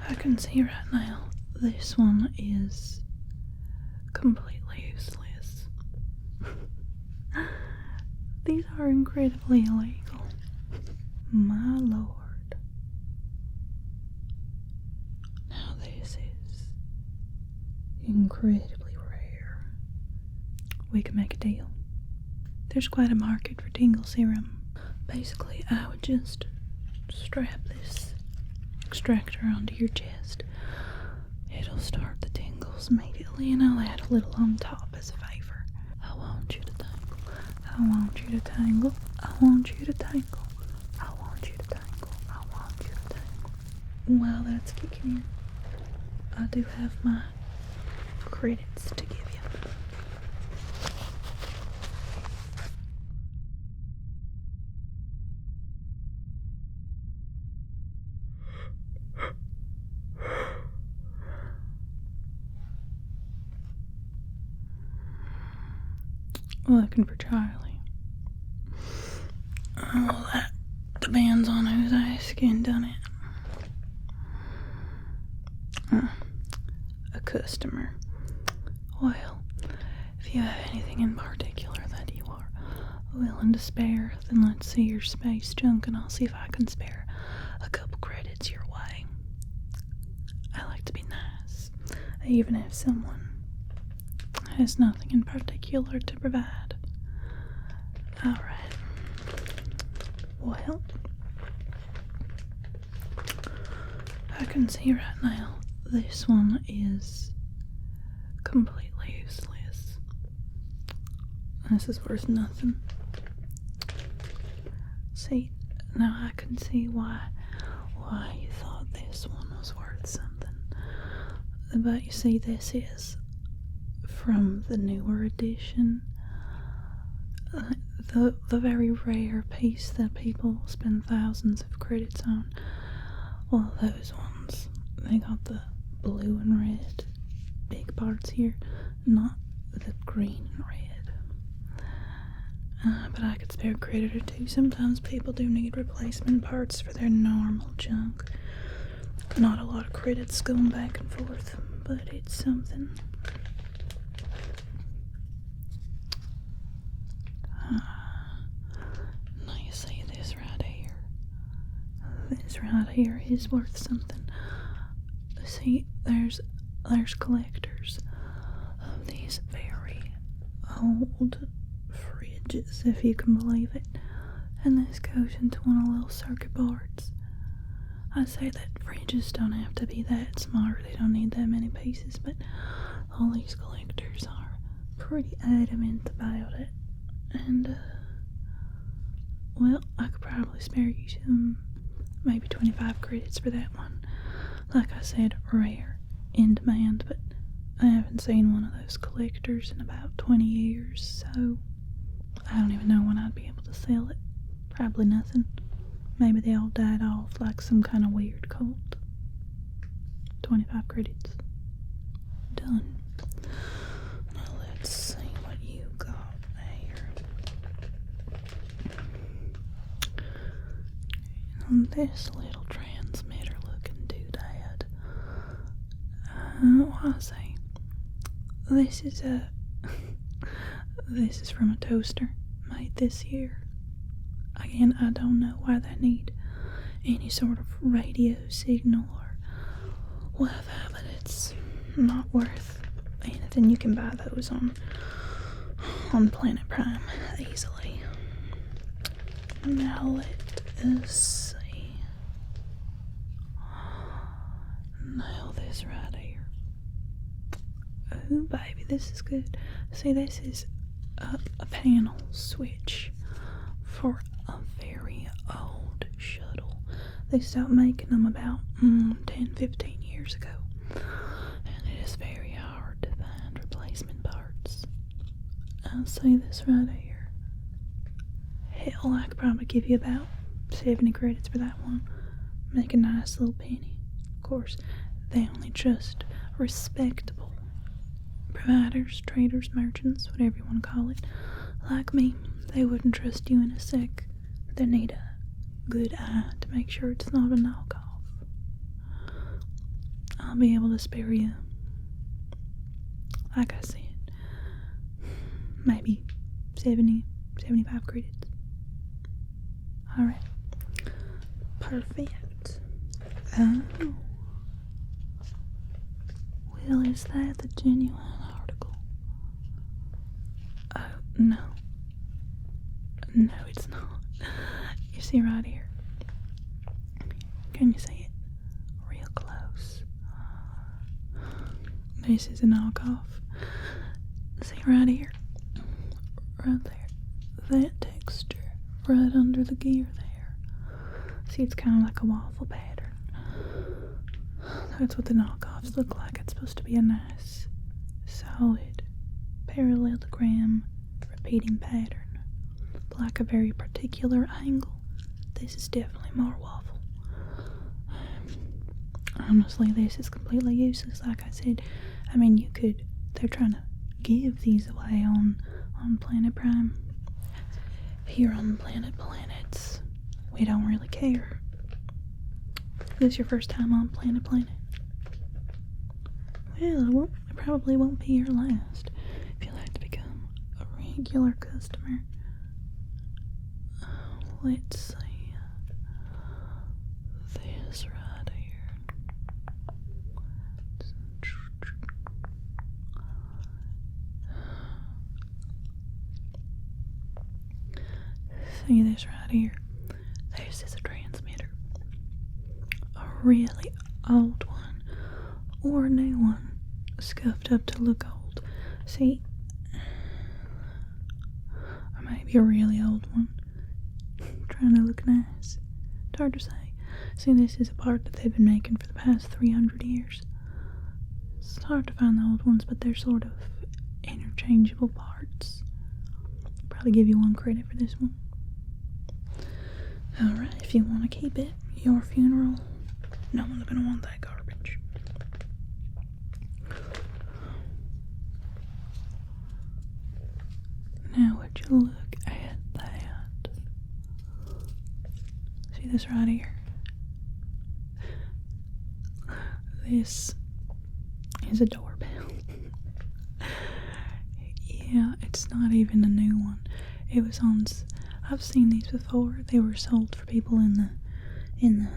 I can see right now this one is completely useless. These are incredibly illegal. My lord. Now this is incredibly rare. We can make a deal. There's quite a market for Tingle Serum. Basically, I would just strap this extractor onto your chest. It'll start the tingles immediately, and I'll add a little on top as a favor. I want you to tangle. I want you to tangle. I want you to tangle. I want you to tangle. I want you to tangle. While that's kicking in, I do have my credits to give you. Looking for Charlie. Oh, that depends on who's asking, doesn't it? A customer. Well, if you have anything in particular that you are willing to spare, then let's see your space junk and I'll see if I can spare a couple credits your way. I like to be nice, even if someone has nothing in particular to provide. Alright. Well, I can see right now this one is completely useless. This is worth nothing. See, now I can see why you thought this one was worth something. But you see, this is from the newer edition, the very rare piece that people spend thousands of credits on. Well, those ones, they got the blue and red big parts here, not the green and red. But I could spare a credit or two. Sometimes people do need replacement parts for their normal junk. Not a lot of credits going back and forth, but it's something. Now you see this right here. This right here is worth something. See, there's collectors of these very old fridges, if you can believe it. And this goes into one of the little circuit boards. I say that fridges don't have to be that smart. They don't need that many pieces, but all these collectors are pretty adamant about it. And, well, I could probably spare you some, maybe 25 credits for that one. Like I said, rare, in demand, but I haven't seen one of those collectors in about 20 years, so I don't even know when I'd be able to sell it. Probably nothing. Maybe they all died off like some kind of weird cult. 25 credits. Done. Now let's see what you got here. And this little transmitter looking doodad. What I say? This is this is from a toaster made this year. Again, I don't know why they need any sort of radio signal or Wi-Fi, but it's not worth anything. You can buy those on Planet Prime easily. Now let us see. Now this right here. Oh baby, this is good. See, this is a panel switch for a very old shuttle. They stopped making them about 10-15 years ago, and it is very hard to find replacement parts. I'll say this right here. Hell, I could probably give you about 70 credits for that one. Make a nice little penny. Of course, they only trust respectable providers, traders, merchants, whatever you want to call it. Like me, they wouldn't trust you in a sec. They need a good eye to make sure it's not a knockoff. I'll be able to spare you, like I said, maybe 75 credits. Alright. Perfect. Oh. Well, is that the genuine article? Oh, no. No, it's not. You see right here. Can you see it? Real close. This is a knockoff. See right here? Right there. That texture. Right under the gear there. See, it's kind of like a waffle pattern. That's what the knockoffs look like. It's supposed to be a nice, solid, parallelogram repeating pattern. But like a very particular angle. This is definitely more waffle. Honestly, this is completely useless, like I said. I mean, they're trying to give these away on Planet Prime. Here on Planet Planets, we don't really care. Is this your first time on Planet? Well, it probably won't be your last if you'd like to become a regular customer. Let's see. This right here. See this right here? This is a transmitter. A really old one. Or a new one. Scuffed up to look old. See? Or maybe a really old one. Trying to look nice. It's hard to say. See, this is a part that they've been making for the past 300 years. It's hard to find the old ones, but they're sort of interchangeable parts. I'll probably give you 1 credit for this one. Alright, if you want to keep it, your funeral, no one's going to want that garbage. Now, would you look at that? See this right here? This is a doorbell. Yeah, it's not even a new one. It was on. I've seen these before. They were sold for people in the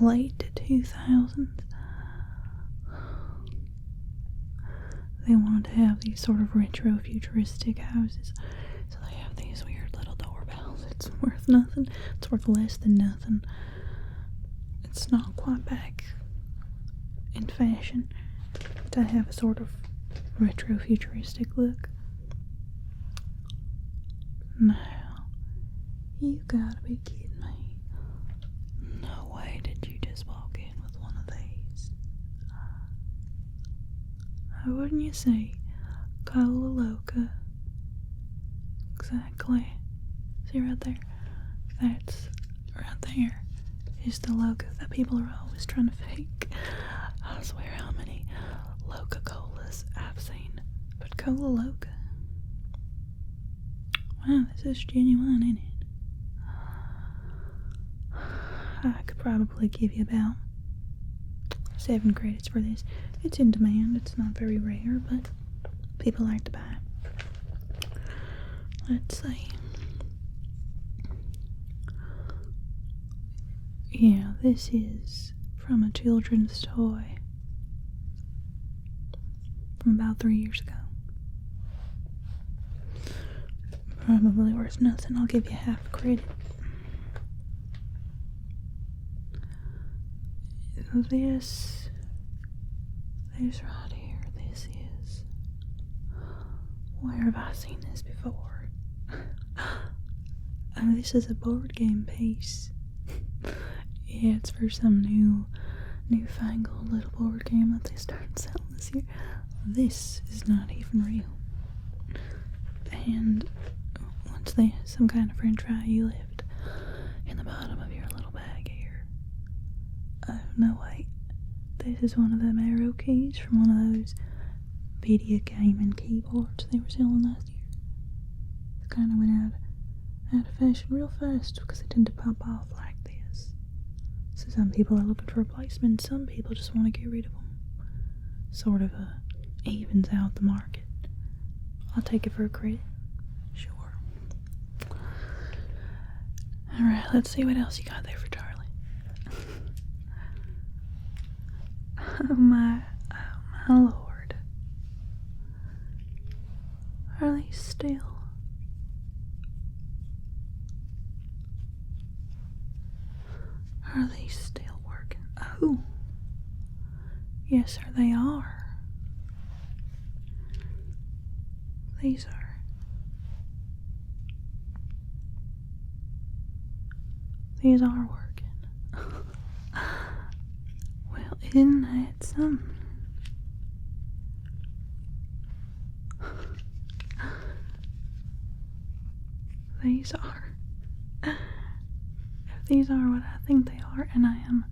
late 2000s. They wanted to have these sort of retro futuristic houses, so they have these weird little doorbells. It's worth nothing. It's worth less than nothing. It's not quite back in fashion to have a sort of retro futuristic look. Now, you gotta be kidding me. No way did you just walk in with one of these. Wouldn't you say Cola Loca? Exactly. See right there? That's right there is the logo that people are always trying to fake. I swear how many Loca-Colas I've seen, but Cola Loca. Wow, this is genuine, isn't it? I could probably give you about 7 credits for this. It's in demand. It's not very rare, but people like to buy it. Let's see. Yeah, this is from a children's toy from about 3 years ago. Probably worth nothing. I'll give you half credit. This right here, this is... Where have I seen this before? Oh, this is a board game piece. Yeah, it's for some newfangled little board game that they started selling this year. This is not even real. And once they some kind of french fry you left in the bottom of your little bag here. Oh, no, wait. This is one of them arrow keys from one of those video gaming keyboards they were selling last year. It kind of went out of fashion real fast because they tend to pop off like this. So some people are looking for replacements, some people just want to get rid of them. sort of evens out the market. I'll take it for a credit. Sure. Alright, let's see what else you got there for Charlie. Oh my lord. Are they still? Are they still working? Oh. Yes, sir, they are. These are. These are working. Well, isn't that something? These are. If these are what I think they are, and I am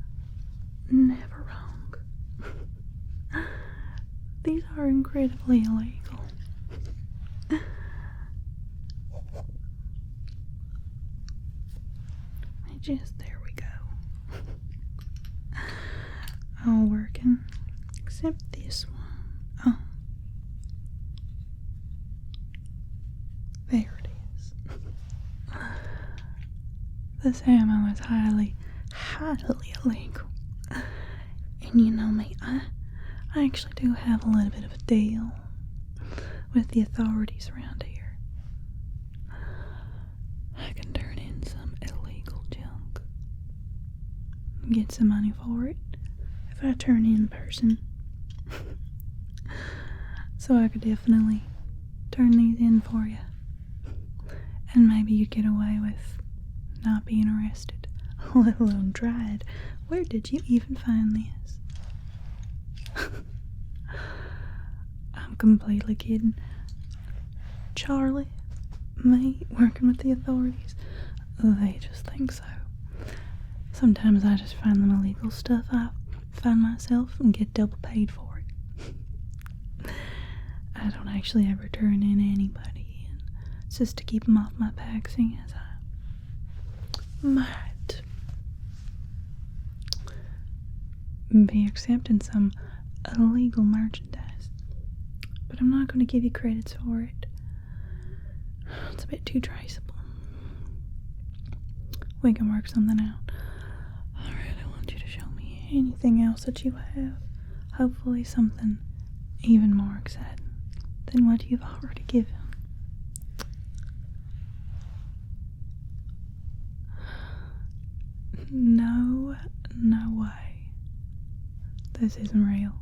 never wrong. These are incredibly illegal. There we go. All working, except this one. Oh. There it is. This ammo is highly illegal. And you know me, I actually do have a little bit of a deal with the authorities around here. I can turn in some illegal junk. Get some money for it if I turn in the person. So I could definitely turn these in for you. And maybe you get away with not being arrested, let alone tried. Where did you even find this? I'm completely kidding. Charlie, me working with the authorities, they just think so. Sometimes I just find them illegal stuff. I find myself and get double paid for it. I don't actually ever turn in anybody in. It's just to keep them off my back, seeing as I might be accepting some illegal merchandise. But I'm not going to give you credits for it. It's a bit too traceable. We can work something out. Alright, I want you to show me anything else that you have. Hopefully something even more exciting than what you've already given. No way. This isn't real.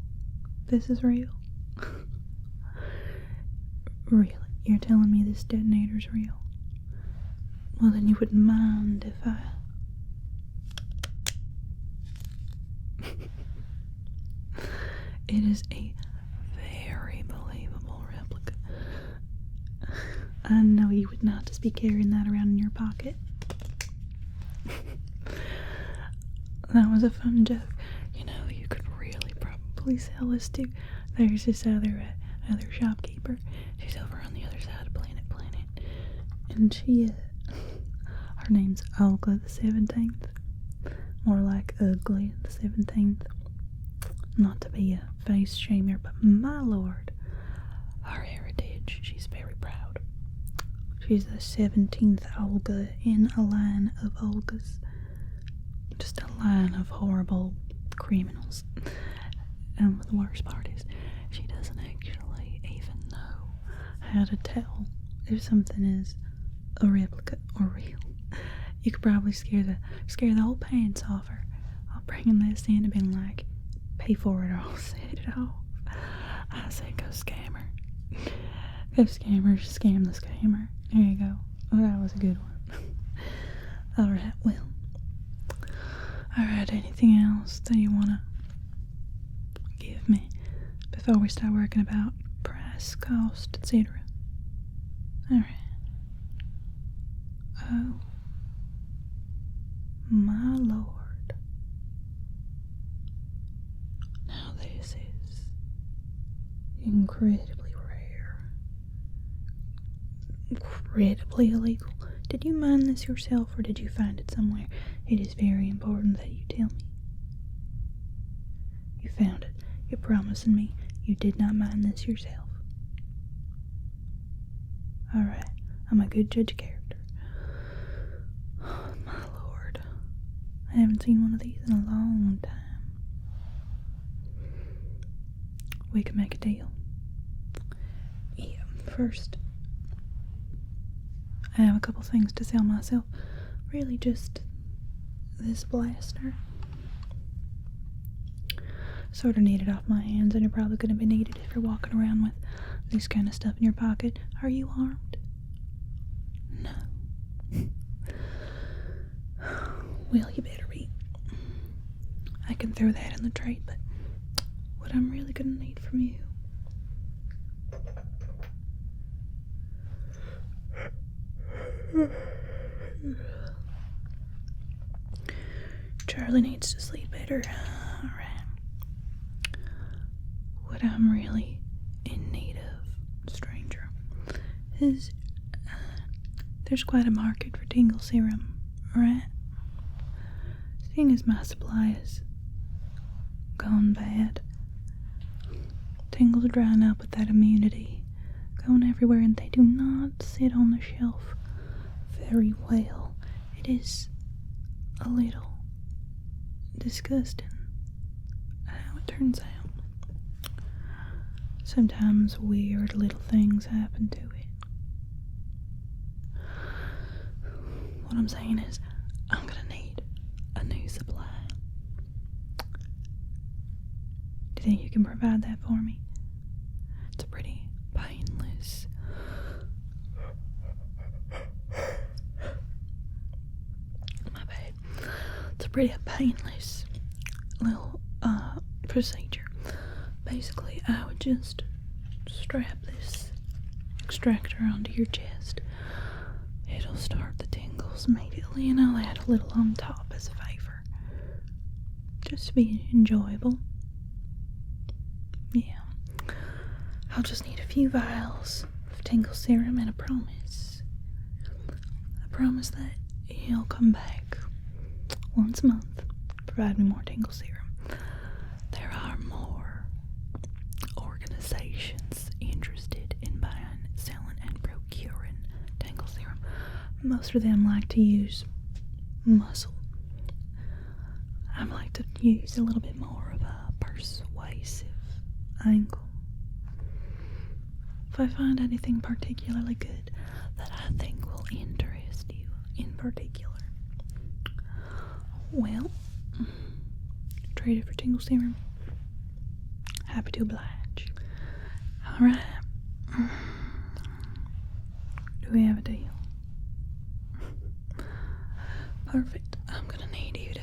This is real. Really? You're telling me this detonator's real? Well, then you wouldn't mind if I... It is a very believable replica. I know you would not just be carrying that around in your pocket. That was a fun joke. You know, you could really probably sell this to... There's this other shopkeeper. She's over on the other side of Planet. And she, her name's Olga the 17th. More like Ugly the 17th. Not to be a face shamer, but my lord, her heritage, she's very proud. She's the 17th Olga in a line of Olgas. Just a line of horrible criminals. And the worst part is, she doesn't actually even know how to tell if something is a replica or real. You could probably scare the whole pants off her. I'll bring this in and be like, pay for it or I'll set it off. I say go scammer. Go scammer, scam the scammer. There you go. Oh, that was a good one. Alright, well. Alright, anything else that you want to give me before we start working about price, cost, etc.? Alright. Oh. My lord. Now this is incredibly rare. Incredibly illegal. Did you mine this yourself or did you find it somewhere? It is very important that you tell me. You found it. You're promising me You did not mind this yourself. Alright, I'm a good judge of character. Oh, my lord. I haven't seen one of these in a long time. We can make a deal. Yeah, first, I have a couple things to sell myself. Really just this blaster. Sort of need it off my hands, and you're probably going to be needed if you're walking around with this kind of stuff in your pocket. Are you armed? No. Well, you better be. I can throw that in the trade, but what I'm really going to need from you Charlie needs to sleep better. Alright. What I'm really in need of, stranger, is there's quite a market for Tingle Serum, right? Seeing as my supply has gone bad, tingles are drying up with that immunity going everywhere, and they do not sit on the shelf very well. It is a little disgusting how it turns out. Sometimes weird little things happen to it. What I'm saying is, I'm gonna need a new supply. Do you think you can provide that for me? It's a pretty painless. My bad. It's a pretty painless little procedure. Basically, I would just strap this extractor onto your chest. It'll start the tingles immediately, and I'll add a little on top as a favor. Just to be enjoyable. Yeah. I'll just need a few vials of Tingle Serum and a promise. I promise that you'll come back once a month to provide me more Tingle Serum. There are more organizations interested in buying, selling, and procuring Tingle Serum. Most of them like to use muscle. I like to use a little bit more of a persuasive angle. If I find anything particularly good that I think will interest you in particular, well, trade it for Tingle Serum. Happy to oblige. Alright. Do we have a deal? Perfect. I'm gonna need you to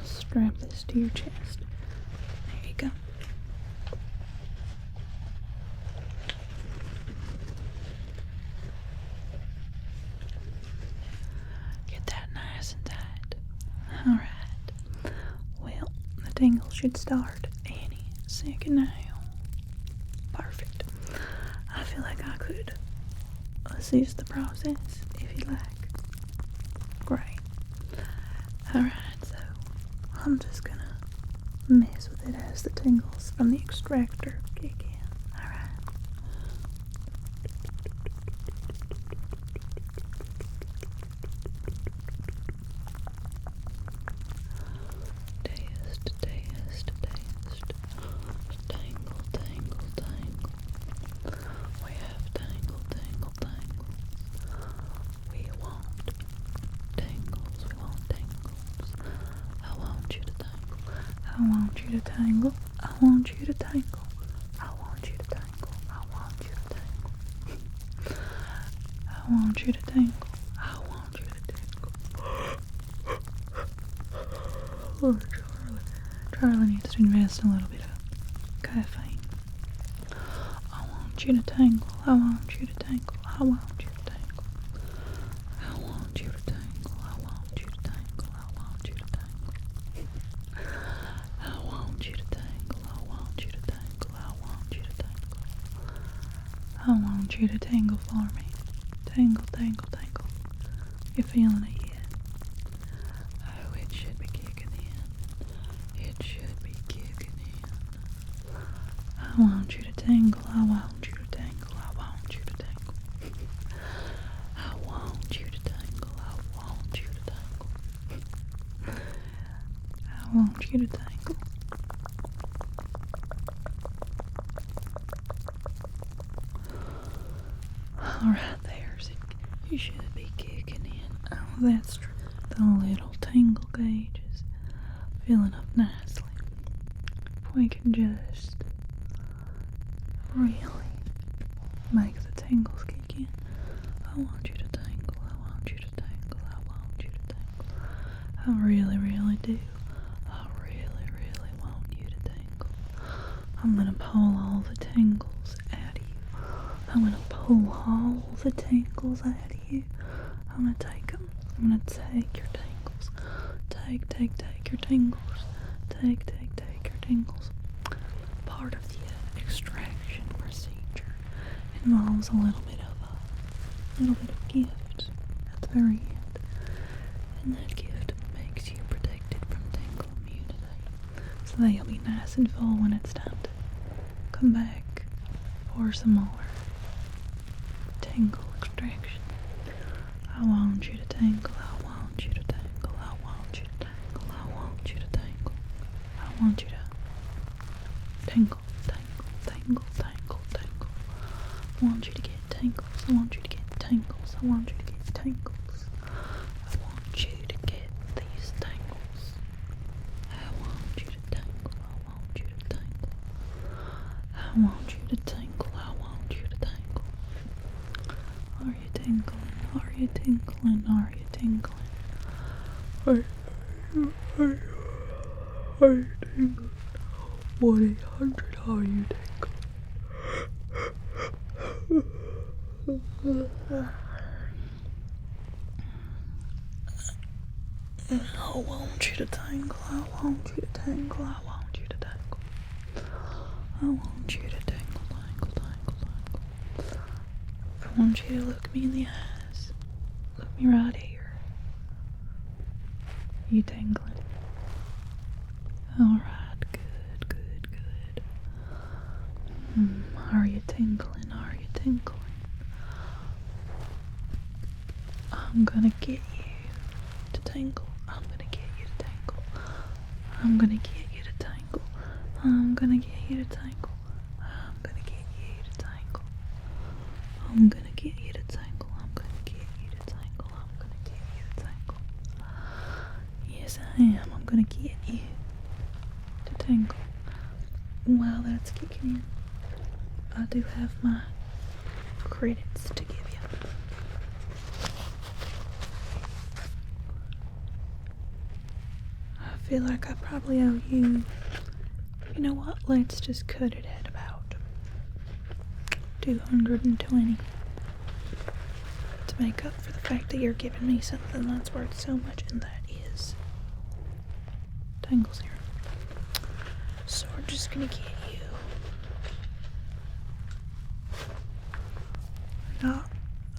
strap this to your chest. There you go. Get that nice and tight. Alright. Well, the tingles should start any second now. Perfect. I feel like I could assist the process if you'd like. Great. Alright, so I'm just gonna mess with it as the tingles from the extractor kick in. Alright. Test. Tangle, tangle, tangle. We have tangle, tangle, tangle. We want tangles, we want tangles. I want you to tangle. I want you to tangle. I want you to tangle. I want you to tangle. I want you to tangle. I want you to tangle. I want you to tangle. Oh, Charlie needs to invest in a little bit of caffeine. I want you to tangle. I want you to tangle. I want you to tangle. I want you to tangle. I want you to tangle. I want you to tangle. I want you to tangle. I want you to tangle. I want you to tangle. I want you to tangle for me. Tangle, tangle, tangle. You feeling it yet? Oh, it should be kicking in. It should be kicking in. I want you to tingle, I want you to tingle, I want you to tingle. I want you to tingle, I want you to tingle. I want you to tingle. Alright there, so you should be kicking in. Oh, that's true. The little tingle gauge is filling up nicely. If we can just really make the tingles kick in. I want you to tingle, I want you to tingle, I want you to tingle. I really, really do. I really, really want you to tingle. I'm gonna pull all the tingles out of you. I'm gonna pull all the tingles out of you. I'm gonna take them. I'm gonna take your tingles. Take your tingles. Take your tingles. Part of the extraction procedure involves a little bit of gift at the very end. And that gift makes you protected from tingle immunity. So that you'll be nice and full when it's time to come back for some more tingle extraction. I want you to tingle, I want you to tingle, I want you to tingle, I want you to tingle. I want you to tingle, tingle, tingle, tingle, tingle. I want you to get tingles, I want you to get tingles, I want you to get tingles. I want you to get these tingles. I want you to tingle, I want you to tingle. I want you to tingle, I want you to tingle. Are you tingling? Are you tingling? Are you tingling? Are you tingling? 1-800, are you tingling? I want you to tingle, I want you to tingle, I want you to tingle. I want you to tingle, tingle, tingle, tingle. I want you to look me in the eyes. Look me right here. You tingling? Alright, good. Are you tingling? Are you tingling? I'm gonna get you to tingle. I'm gonna get you to tingle. I'm gonna get you to tingle. I'm gonna get you to tingle. I'm gonna get you to tingle. I'm gonna get you to tingle. I'm gonna get you to tingle. I'm gonna get you to tingle. Yes, I am. I'm gonna get you to tingle. While that's kicking in, I do have my credits to give you. I feel like I probably owe you. You know what? Let's just cut it at about 220 to make up for the fact that you're giving me something that's worth so much, and that is Tingle Serum. So we're just gonna get you not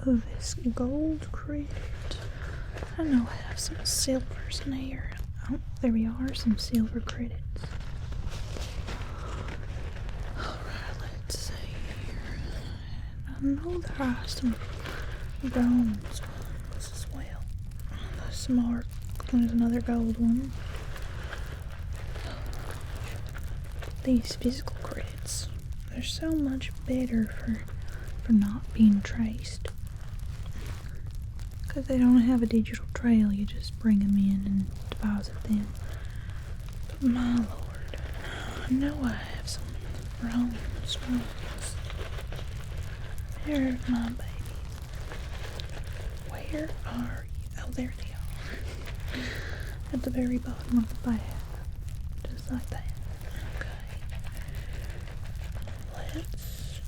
this gold credit. I know I have some silvers in here. Oh, there we are, some silver credits. Alright, let's see here. I know there are some bronze ones as well. There's some more. There's another gold one. These physical credits, they're so much better for not being traced. Because they don't have a digital trail, you just bring them in and deposit them. But my lord, I know I have some bronze ones. There's my baby. Where are you? Oh, there they are. At the very bottom of the bag. Just like that. Okay. Let's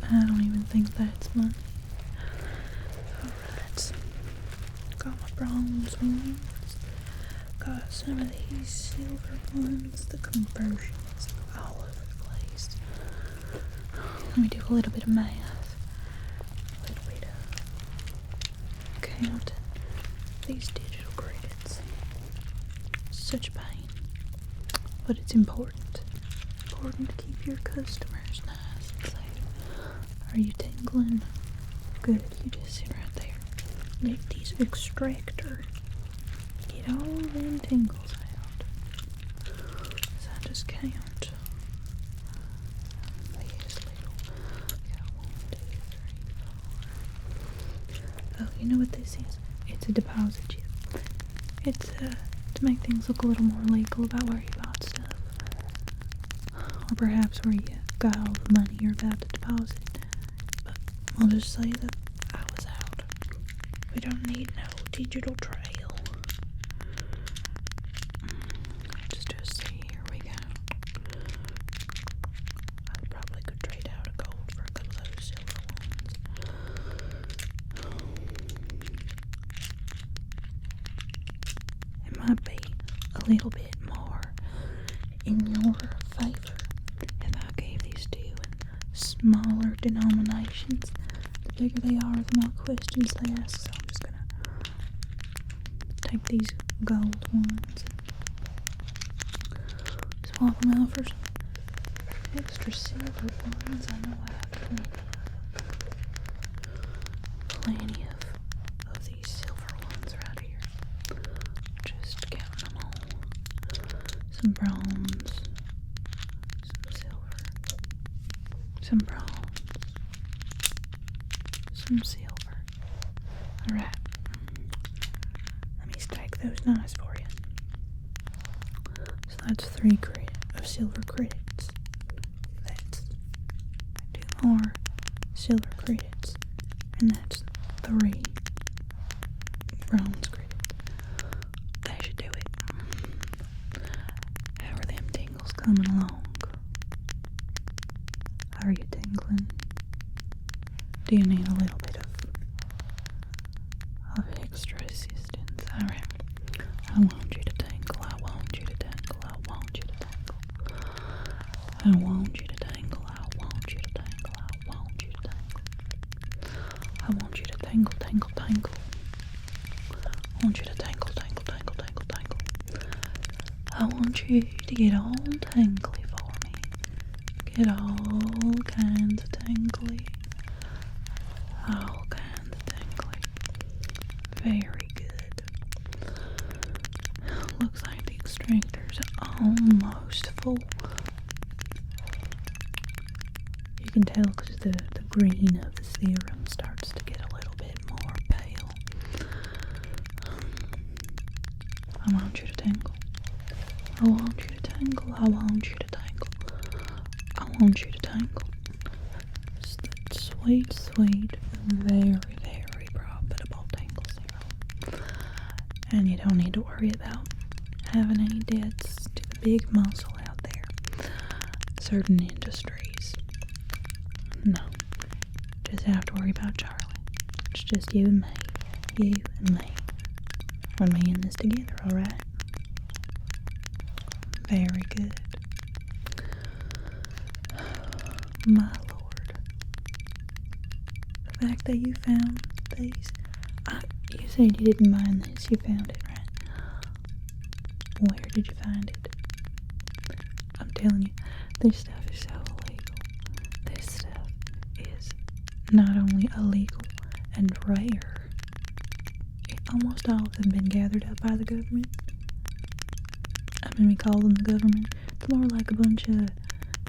I don't even think that's money. Alright. Got my bronze ones. Got some of these silver ones. The conversion is all over the place. Let me do a little bit of math. A little bit of counting these digital credits. such pain. But it's important. Important to keep your customers nice and safe. Are you tingling? Good, you just sit right there. Let this extractor get all them tingles out. So I just count these little. Got 1, 2, 3, 4. Oh, you know what this is? It's a deposit chip. It's to make things look a little more legal about where you bought stuff. Or perhaps where you got all the money you're about to deposit. But I'll just say that I was out. We don't need no digital trail. Let's just see, here we go. I probably could trade out a gold for a couple of those silver ones. It might be a little bit more in your favor if I gave these to you in smaller denominations. The bigger they are, the more questions they ask. So I'm just gonna take these gold ones and swap them out for some extra silver ones. I know I have plenty of these silver ones right here. Just counting them all. Some bronze, some silver, some bronze, some silver. Alright. Let me stack those nice for you. So that's 3 of silver credits. That's 2 more silver credits. And that's 3 bronze credits. That should do it. How are them tingles coming along? Are you tingling? Do you need a little bit of extra assistance? Alright. I want you to tingle. I want you to tingle. I want you to tingle. I want you to tingle. I want you to tingle. I want you to tingle. I want you to tingle, tingle, tingle. I want you to tingle, tingle, tingle, tingle, tingle. I want you to get all tingly for me. Get all kinds of tingly. All kinds of tingly. Very good. Looks like the extractor's almost full. You can tell because the green of the serum starts to get a little bit more pale. I want you to tingle. I want you to tingle. I want you to tingle. I want you to tingle. It's that sweet, sweet, very, very profitable Tingle Serum. And you don't need to worry about having any debts to the big muscle out there. Certain industries. No. Just have to worry about Charlie. It's just you and me. You and me. We're me in this together, alright? Very good. My lord. The fact that you found these. You said you didn't mind this. You found it, right? Where did you find it? I'm telling you, this stuff is so illegal. This stuff is not only illegal and rare. Almost all of them been gathered up by the government. I mean, we call them the government. It's more like a bunch of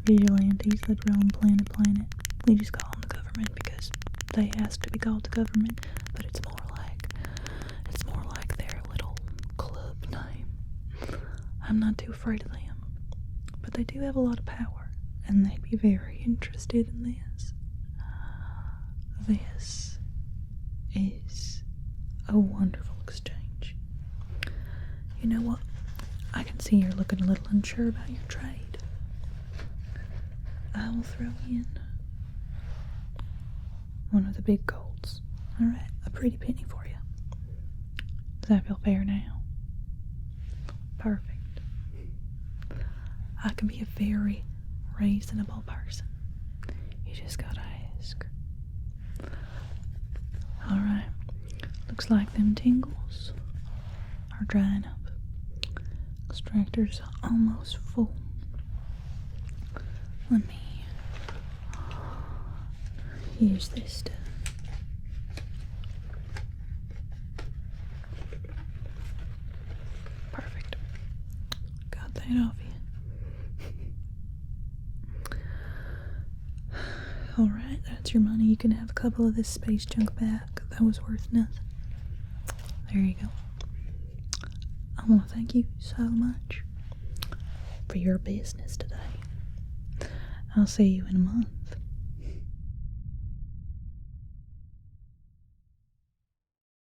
vigilantes that roam planet. We just call them the government because they ask to be called the government, but it's more like their little club name. I'm not too afraid of them, but they do have a lot of power, and they'd be very interested in this. This is a wonderful exchange. You know what? I can see you're looking a little unsure about your trade. I will throw in one of the big golds. Alright, a pretty penny for you. Does that feel fair now? Perfect. I can be a very reasonable person. You just gotta ask. Alright. Looks like them tingles are drying up. extractor's almost full. Let me use this to perfect. Got that off you. Alright, that's your money. You can have a couple of this space junk back. That was worth nothing. There you go. I want to thank you so much for your business today. I'll see you in a month.